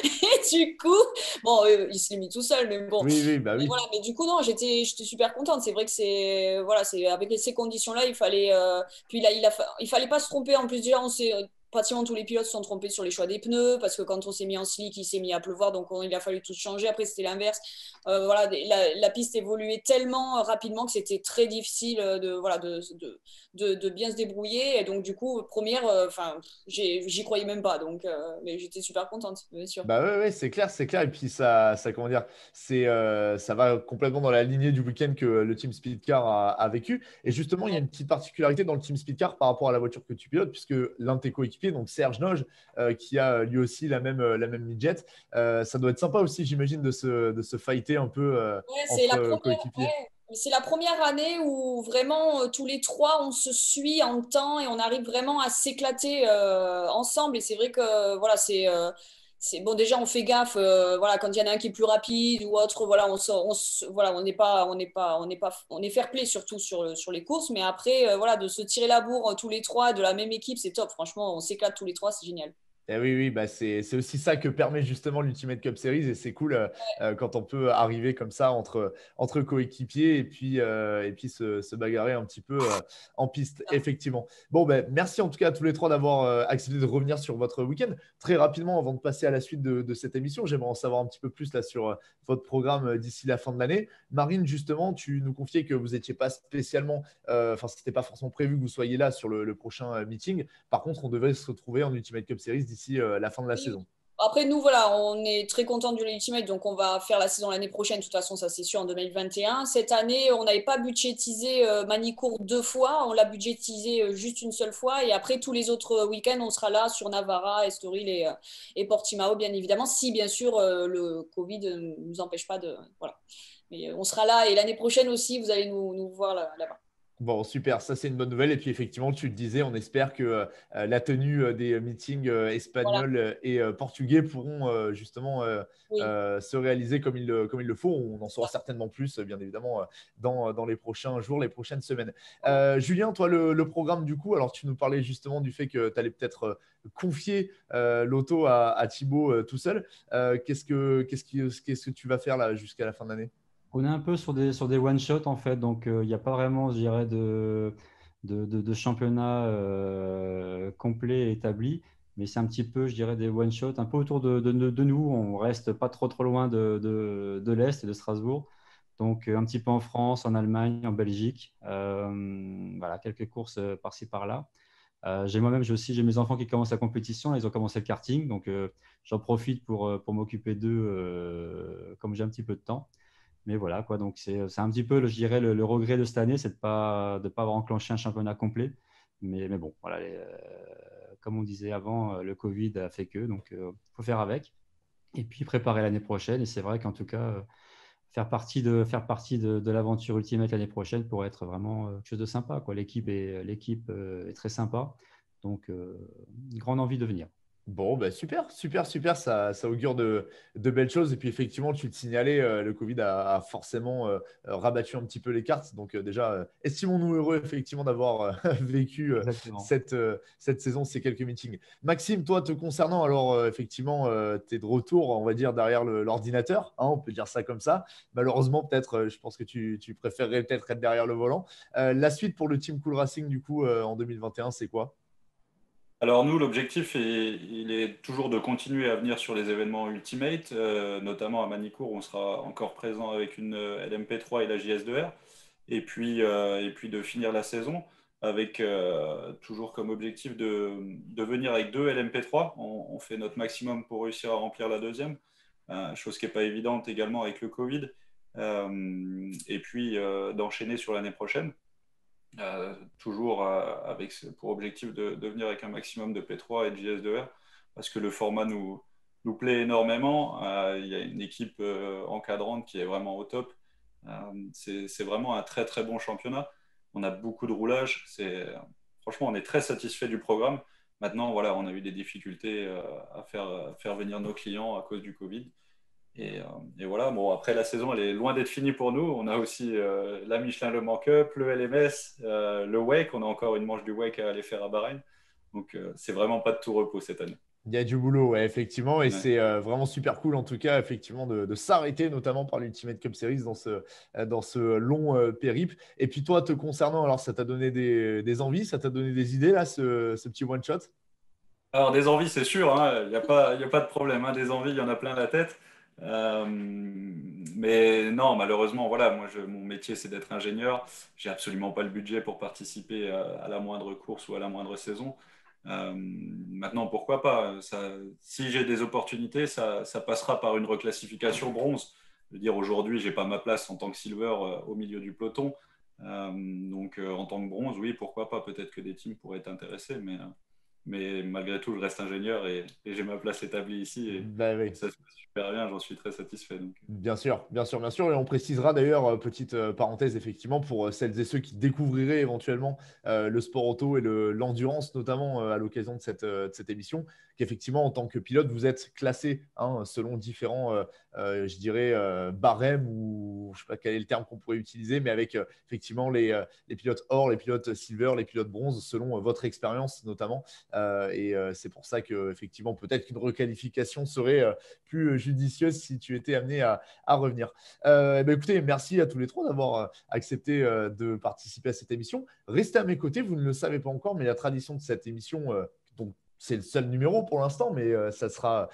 Et du coup, bon, il se l'est mis tout seul, mais bon. Oui, oui, bah Mais oui. voilà, mais du coup, non, j'étais super contente. C'est vrai que voilà, avec ces conditions-là, il fallait, puis là, il fallait pas se tromper. En plus, déjà, pratiquement tous les pilotes se sont trompés sur les choix des pneus parce que quand on s'est mis en slick, il s'est mis à pleuvoir, donc il a fallu tout changer. Après, c'était l'inverse. Voilà, la piste évoluait tellement rapidement que c'était très difficile voilà, de bien se débrouiller. Et donc, du coup, première, enfin, j'y croyais même pas. Donc, mais j'étais super contente, bien sûr. Bah ouais, ouais, c'est clair, c'est clair. Et puis ça comment dire, ça va complètement dans la lignée du week-end que le Team Speedcar a vécu. Et justement, il y a une petite particularité dans le Team Speedcar par rapport à la voiture que tu pilotes, puisque l'un de tes coéquipiers, donc Serge Noge, qui a lui aussi la même midget, ça doit être sympa aussi, j'imagine, de se fighter un peu Ouais, entre coéquipiers. c'est la première année où vraiment tous les trois on se suit en temps et on arrive vraiment à s'éclater ensemble. Et c'est vrai que voilà, c'est bon. Déjà, on fait gaffe. Voilà, quand il y en a un qui est plus rapide ou autre, voilà, voilà, on est fair play surtout sur les courses. Mais après, voilà, de se tirer la bourre tous les trois de la même équipe, c'est top. Franchement, on s'éclate tous les trois, c'est génial. Eh oui, oui, bah c'est aussi ça que permet justement l'Ultimate Cup Series et c'est cool quand on peut arriver comme ça entre coéquipiers et puis se bagarrer un petit peu en piste, effectivement. Bon, ben, merci en tout cas à tous les trois d'avoir accepté de revenir sur votre week-end. Très rapidement, avant de passer à la suite de cette émission, j'aimerais en savoir un petit peu plus là, sur votre programme d'ici la fin de l'année. Marine, justement, tu nous confiais que vous n'étiez pas spécialement, enfin, ce n'était pas forcément prévu que vous soyez là sur le prochain meeting. Par contre, on devait se retrouver en Ultimate Cup Series d'ici la fin de la Oui. saison. Après, nous, voilà, on est très content du Ultimate, donc on va faire la saison l'année prochaine. De toute façon, ça c'est sûr, en 2021. Cette année, on n'avait pas budgétisé Manicourt 2 fois, on l'a budgétisé juste une seule fois. Et après, tous les autres week-ends, on sera là sur Navarra, Estoril et Portimao, bien évidemment, si bien sûr le Covid ne nous empêche pas de. Voilà. Mais on sera là et l'année prochaine aussi, vous allez nous voir là-bas. Bon, super, ça c'est une bonne nouvelle. Et puis effectivement, tu le disais, on espère que la tenue des meetings Voilà, espagnols et portugais pourront justement oui, se réaliser comme il le faut. On en c'est saura ça. certainement plus, bien évidemment, dans les prochains jours, les prochaines semaines. Voilà. Julien, toi, le programme du coup, alors tu nous parlais justement du fait que tu allais peut-être confier l'auto à Thibaut tout seul. Qu'est-ce que tu vas faire là jusqu'à la fin de l'année? On est un peu sur des one-shots en fait, donc il n'y a pas vraiment, je dirais, de championnat complet établi, mais c'est un petit peu, je dirais, des one-shots, un peu autour de nous. On reste pas trop loin de l'Est et de Strasbourg, donc un petit peu en France, en Allemagne, en Belgique. Voilà, quelques courses par-ci par-là. J'ai mes enfants qui commencent la compétition, là, ils ont commencé le karting, donc j'en profite pour m'occuper d'eux comme j'ai un petit peu de temps. Mais voilà, quoi. Donc, c'est un petit peu, je dirais, le regret de cette année, c'est de pas avoir enclenché un championnat complet. Mais bon, voilà, comme on disait avant, le Covid a fait que, donc il faut faire avec. Et puis préparer l'année prochaine. Et c'est vrai qu'en tout cas, faire partie de l'aventure Ultimate l'année prochaine pourrait être vraiment quelque chose de sympa, quoi. L'équipe est très sympa. Donc, une grande envie de venir. Bon, bah super, super, super, ça augure de belles choses. Et puis effectivement, tu le signalais, le Covid a forcément rabattu un petit peu les cartes. Donc déjà, estimons-nous heureux effectivement d'avoir vécu Exactement. cette saison, ces quelques meetings. Maxime, toi, te concernant, alors effectivement, tu es de retour, on va dire, derrière l'ordinateur, hein, on peut dire ça comme ça. Malheureusement, peut-être, je pense que tu préférerais peut-être être derrière le volant. La suite pour le Team Cool Racing, du coup, en 2021, c'est quoi? Alors nous, l'objectif, il est toujours de continuer à venir sur les événements Ultimate, notamment à Manicourt, où on sera encore présent avec une LMP3 et la JS2R, et puis de finir la saison avec toujours comme objectif de venir avec deux LMP3. On fait notre maximum pour réussir à remplir la deuxième, chose qui n'est pas évidente également avec le Covid, et puis d'enchaîner sur l'année prochaine. Toujours pour objectif de venir avec un maximum de P3 et de JS2R parce que le format nous plaît énormément. Il y a une équipe encadrante qui est vraiment au top. C'est vraiment un très très bon championnat. On a beaucoup de roulage. Franchement, on est très satisfait du programme. Maintenant, voilà, on a eu des difficultés faire venir nos clients à cause du Covid. Et, euh, et voilà, bon, après la saison, elle est loin d'être finie pour nous. On a aussi la Michelin Le Mans Cup, le LMS, le Wake. On a encore une manche du Wake à aller faire à Bahreïn. Donc, c'est vraiment pas de tout repos cette année. Il y a du boulot, ouais, effectivement, et Ouais. c'est vraiment super cool en tout cas, effectivement, de s'arrêter, notamment par l'Ultimate Cup Series dans ce long périple. Et puis toi, te concernant, alors ça t'a donné des envies, ça t'a donné des idées là, ce petit one shot? Alors, des envies, c'est sûr, hein, il y a pas de problème, hein, des envies, il y en a plein la tête. Mais non, malheureusement, voilà, mon métier, c'est d'être ingénieur. J'ai absolument pas le budget pour participer à la moindre course ou à la moindre saison. Maintenant, pourquoi pas? Si j'ai des opportunités, ça passera par une reclassification bronze. Je veux dire, aujourd'hui, j'ai pas ma place en tant que silver au milieu du peloton. Donc, en tant que bronze, oui, pourquoi pas? Peut-être que des teams pourraient être intéressés, mais malgré tout, je reste ingénieur et j'ai ma place établie ici Bah et oui. ça se passe super bien, j'en suis très satisfait. Donc. Bien sûr, bien sûr, bien sûr. Et on précisera d'ailleurs, petite parenthèse, effectivement, pour celles et ceux qui découvriraient éventuellement le sport auto et l'endurance, notamment à l'occasion de cette émission, qu'effectivement, en tant que pilote, vous êtes classé hein, selon différents, je dirais, barèmes ou je ne sais pas quel est le terme qu'on pourrait utiliser, mais avec effectivement les pilotes or, les pilotes silver, les pilotes bronze, selon votre expérience notamment. C'est pour ça qu'effectivement, peut-être qu'une requalification serait plus judicieuse si tu étais amené à revenir. Écoutez, merci à tous les trois d'avoir accepté de participer à cette émission. Restez à mes côtés, vous ne le savez pas encore, mais la tradition de cette émission, donc c'est le seul numéro pour l'instant, mais ça sera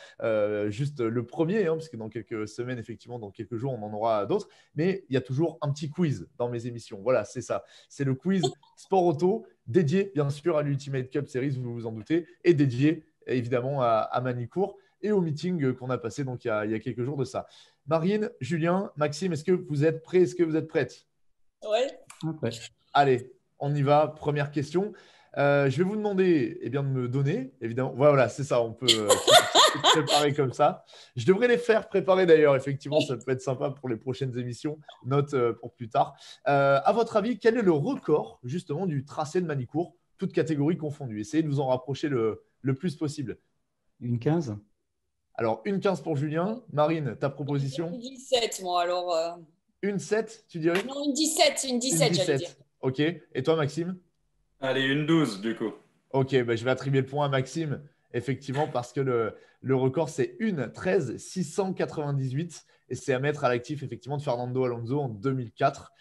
juste le premier, hein, parce que dans quelques semaines, effectivement, dans quelques jours, on en aura d'autres. Mais il y a toujours un petit quiz dans mes émissions. Voilà, c'est ça. C'est le quiz Sport Auto, dédié bien sûr à l'Ultimate Cup Series, vous vous en doutez, et dédié évidemment à Manicourt et au meeting qu'on a passé donc il y a quelques jours de ça. Marine, Julien, Maxime, est-ce que vous êtes prêts? Est-ce que vous êtes prêtes? Ouais. Après. Allez, on y va. Première question. Je vais vous demander de me donner, évidemment. Voilà, c'est ça, on peut se préparer comme ça. Je devrais les faire préparer d'ailleurs, effectivement, ça peut être sympa pour les prochaines émissions. Note pour plus tard. À votre avis, quel est le record justement du tracé de Manicourt, toutes catégories confondues? Essayez de vous en rapprocher le plus possible. Une 15? Alors, une 15 pour Julien. Marine, ta proposition? Une 17, moi, alors. Une 7, tu dirais? Non, une 17, Une j'allais dire. 17. Ok. Et toi, Maxime? Allez, une 12 du coup. Ok, je vais attribuer le point à Maxime, effectivement, parce que le record, c'est une 13 698. Et c'est à mettre à l'actif, effectivement, de Fernando Alonso en 2004.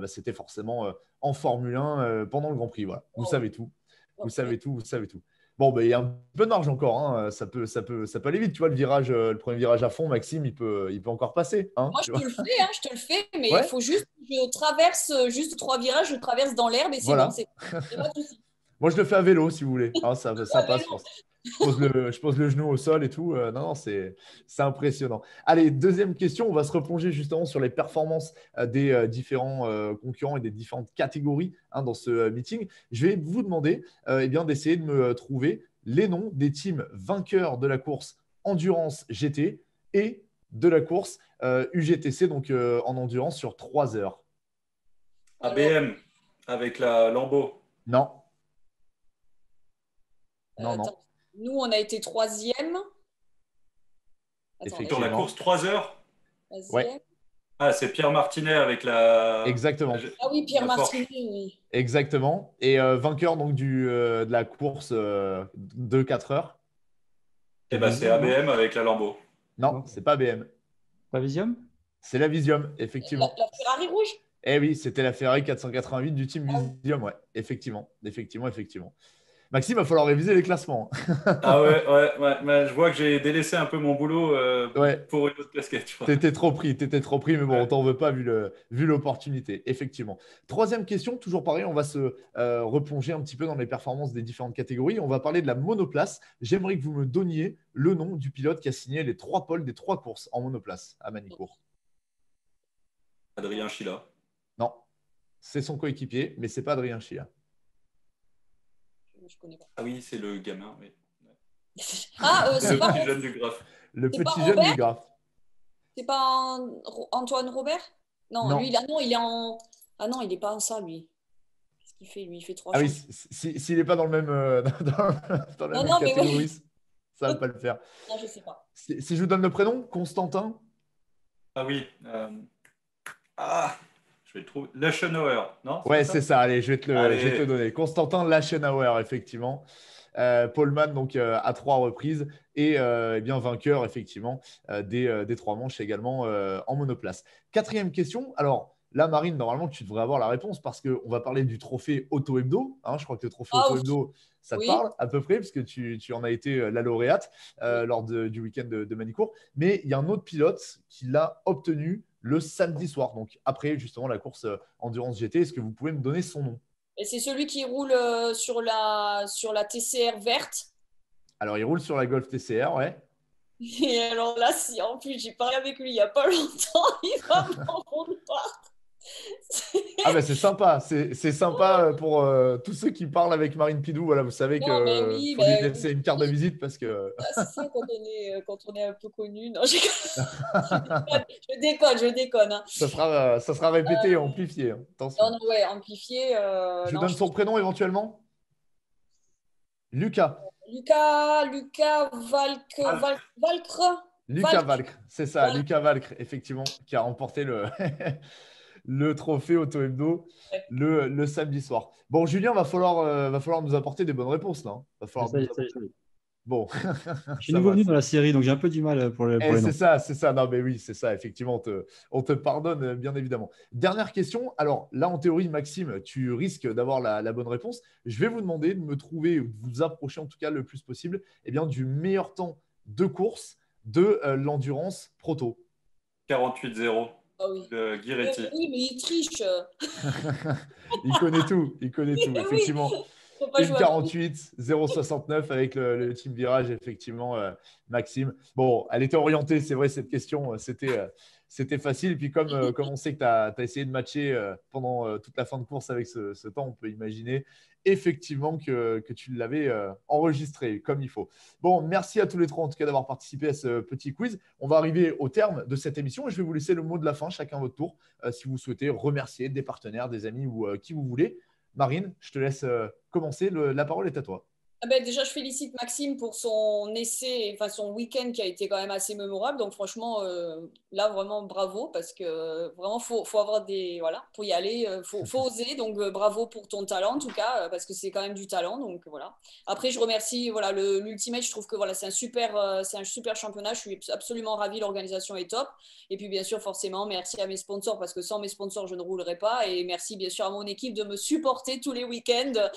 C'était forcément en Formule 1 pendant le Grand Prix. Voilà. Vous savez tout. Vous savez tout, vous savez tout. Bon, il y a un peu de marge encore. Hein. Ça peut aller vite. Tu vois, le premier virage à fond, Maxime, il peut encore passer. Hein, moi, je te le fais, mais ouais. il faut juste que je traverse juste 3 virages, je traverse dans l'herbe et c'est voilà. bon. C'est pas de souci. Moi, je le fais à vélo, si vous voulez. Hein, ça passe. Je pose le genou au sol et tout. Non, c'est impressionnant. Allez, deuxième question. On va se replonger justement sur les performances des différents concurrents et des différentes catégories dans ce meeting. Je vais vous demander d'essayer de me trouver les noms des teams vainqueurs de la course Endurance GT et de la course UGTC, donc en endurance sur 3 heures. ABM avec la Lambeau. Non. Non. Nous, on a été 3e. Sur la course 3 heures. Ouais. Ah, c'est Pierre Martinet avec la… Exactement. Ah oui, Pierre Martinet, oui. Exactement. Et vainqueur donc de la course de 4 heures. C'est ABM avec la Lambeau. Non, c'est pas ABM. Pas Visium? C'est la Visium, effectivement. La Ferrari rouge? Eh oui, c'était la Ferrari 488 du team Visium, ouais. Effectivement. Maxime, il va falloir réviser les classements. Ah ouais. Mais je vois que j'ai délaissé un peu mon boulot pour une autre casquette. T'étais trop pris, mais bon, on t'en veut pas vu l'opportunité, effectivement. Troisième question, toujours pareil, on va se replonger un petit peu dans les performances des différentes catégories. On va parler de la monoplace. J'aimerais que vous me donniez le nom du pilote qui a signé les 3 pôles des 3 courses en monoplace à Manicourt. Adrien Schilla. Non, c'est son coéquipier, mais c'est pas Adrien Schilla. Je connais pas. Ah oui, c'est le gamin, oui. C'est le pas petit jeune du Graphe. Le petit jeune du Graphe. C'est pas Antoine Robert? Non, lui, il est en… Ah non, il n'est pas en ça, lui. Qu'est-ce qu'il fait, lui? Il fait 3 Ah choses. oui, s'il n'est pas dans le même dans la même catégorie, ça ne va pas le faire. Non, je ne sais pas. Si je vous donne le prénom, Constantin. Ah oui. Je vais le trouver. Lachenauer, non? Ouais, c'est ça. Allez, je vais te le donner. Constantin Lachenauer, effectivement. Poleman, donc à 3 reprises et vainqueur, effectivement, des 3 manches également en monoplace. Quatrième question. Alors là, Marine, normalement, tu devrais avoir la réponse parce qu'on va parler du trophée Auto Hebdo. Je crois que le trophée Auto Hebdo, ça te parle à peu près, puisque tu en as été la lauréate lors du week-end de Manicourt. Mais il y a un autre pilote qui l'a obtenu le samedi soir, donc après justement la course Endurance GT. Est-ce que vous pouvez me donner son nom? Et c'est celui qui roule sur la TCR verte. Alors, il roule sur la Golf TCR, ouais. Et alors là, si en plus j'ai parlé avec lui il n'y a pas longtemps, il va m'en vouloir. C'est sympa. C'est sympa pour tous ceux qui parlent avec Marine Pidou. Voilà, vous savez que faut lui laisser une carte de visite parce que… C'est ça quand on est un peu connu. Non, je déconne. Hein. Ça sera répété et amplifié. Hein. Attention. Non, ouais, amplifié. Je donne son prénom éventuellement. Lucas Valcre. Lucas Valcre, c'est ça. Ouais. Lucas Valcre, effectivement, qui a remporté le trophée Auto Hebdo le samedi soir. Bon, Julien, va falloir nous apporter des bonnes réponses là. Va falloir Bon. Je suis nouveau venu dans la série, donc j'ai un peu du mal pour les c'est ça. Non, mais oui, c'est ça. Effectivement, on te pardonne, bien évidemment. Dernière question. Alors là, en théorie, Maxime, tu risques d'avoir la bonne réponse. Je vais vous demander de me trouver, ou de vous approcher en tout cas le plus possible, du meilleur temps de course de l'endurance proto. 48-0. Ah oui. Guiretti. Oui, mais il triche. Il connaît tout, effectivement. 1,48, 0,69 avec le team virage, effectivement, Maxime. Bon, elle était orientée, c'est vrai, cette question, c'était c'était facile. Et puis comme on sait que tu as essayé de matcher pendant toute la fin de course avec ce temps, on peut imaginer effectivement que tu l'avais enregistré comme il faut. Bon, merci à tous les trois en tout cas d'avoir participé à ce petit quiz. On va arriver au terme de cette émission et je vais vous laisser le mot de la fin, chacun votre tour, si vous souhaitez remercier des partenaires, des amis ou qui vous voulez. Marine, je te laisse commencer. La parole est à toi. Ah ben, déjà, je félicite Maxime pour son essai, enfin son week-end qui a été quand même assez mémorable. Donc franchement, là vraiment bravo parce que vraiment faut avoir des voilà pour y aller, faut oser. Donc bravo pour ton talent en tout cas parce que c'est quand même du talent. Donc voilà. Après, je remercie voilà l'Ultimate. Je trouve que voilà c'est un super championnat. Je suis absolument ravie. L'organisation est top. Et puis bien sûr forcément merci à mes sponsors parce que sans mes sponsors je ne roulerais pas. Et merci bien sûr à mon équipe de me supporter tous les week-ends.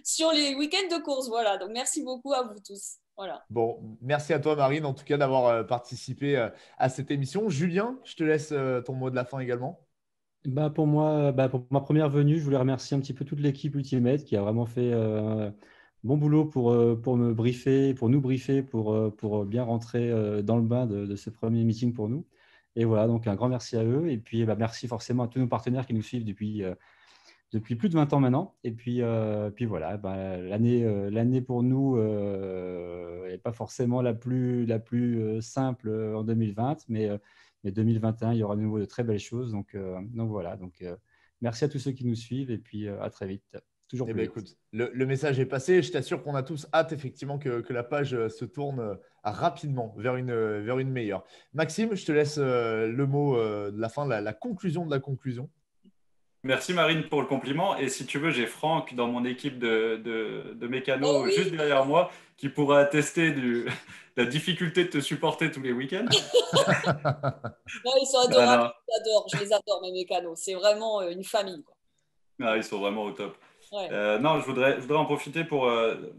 Sur les week-ends de course. Voilà, donc merci beaucoup à vous tous. Voilà. Bon, merci à toi, Marine, en tout cas d'avoir participé à cette émission. Julien, je te laisse ton mot de la fin également. Pour moi, pour ma première venue, je voulais remercier un petit peu toute l'équipe Ultimate qui a vraiment fait bon boulot pour me briefer, pour nous briefer, pour bien rentrer dans le bain de ce premier meeting pour nous. Et voilà, donc un grand merci à eux. Et puis, merci forcément à tous nos partenaires qui nous suivent depuis plus de 20 ans maintenant. Et puis voilà, l'année pour nous n'est pas forcément la plus simple en 2020, mais 2021, il y aura de nouveau de très belles choses. Donc voilà, merci à tous ceux qui nous suivent et puis à très vite. Toujours plus vite. Écoute, le message est passé. Je t'assure qu'on a tous hâte effectivement que la page se tourne rapidement vers une meilleure. Maxime, je te laisse le mot de la fin, la conclusion de la conclusion. Merci Marine pour le compliment. Et si tu veux, j'ai Franck dans mon équipe de mécanos Oh oui. juste derrière moi qui pourra attester la difficulté de te supporter tous les week-ends. Non, ils sont adorables, je les adore mes mécanos. C'est vraiment une famille, quoi. Ah, ils sont vraiment au top. Ouais. Non, je voudrais en profiter pour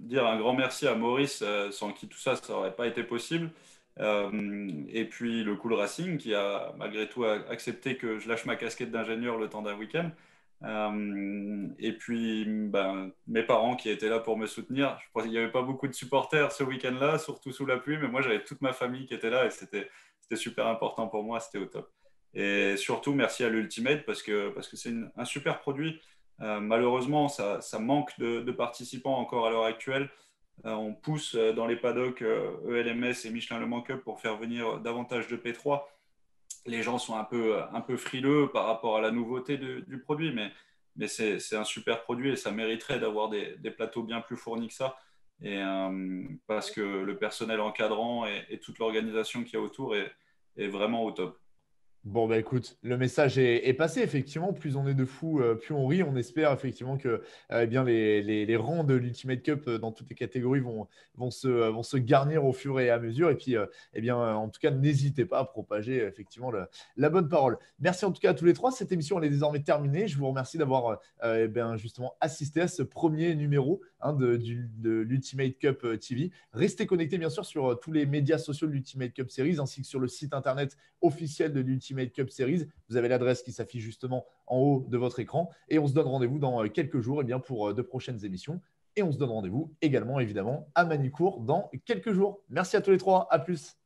dire un grand merci à Maurice, sans qui tout ça, ça n'aurait pas été possible. Et puis le Cool Racing qui a malgré tout accepté que je lâche ma casquette d'ingénieur le temps d'un week-end. Et puis mes parents qui étaient là pour me soutenir. Je pense qu'il n'y avait pas beaucoup de supporters ce week-end-là, surtout sous la pluie, mais moi j'avais toute ma famille qui était là et c'était super important pour moi, c'était au top. Et surtout merci à l'Ultimate parce que c'est un super produit. Malheureusement, ça manque de participants encore à l'heure actuelle. On pousse dans les paddocks ELMS et Michelin Le Mans Cup pour faire venir davantage de P3. Les gens sont un peu frileux par rapport à la nouveauté du produit, mais c'est un super produit et ça mériterait d'avoir des plateaux bien plus fournis que ça. Et, parce que le personnel encadrant et toute l'organisation qu'il y a autour est vraiment au top. Bon, écoute, le message est passé, effectivement. Plus on est de fous, plus on rit. On espère effectivement que bien, les rangs de l'Ultimate Cup dans toutes les catégories vont se garnir au fur et à mesure. Et puis, en tout cas, n'hésitez pas à propager effectivement la bonne parole. Merci en tout cas à tous les trois. Cette émission, elle est désormais terminée. Je vous remercie d'avoir justement assisté à ce premier numéro de l'Ultimate Cup TV. Restez connectés, bien sûr, sur tous les médias sociaux de l'Ultimate Cup Series ainsi que sur le site internet officiel de l'Ultimate Cup Series. Vous avez l'adresse qui s'affiche justement en haut de votre écran. Et on se donne rendez-vous dans quelques jours pour de prochaines émissions. Et on se donne rendez-vous également, évidemment, à Manicourt dans quelques jours. Merci à tous les trois. À plus.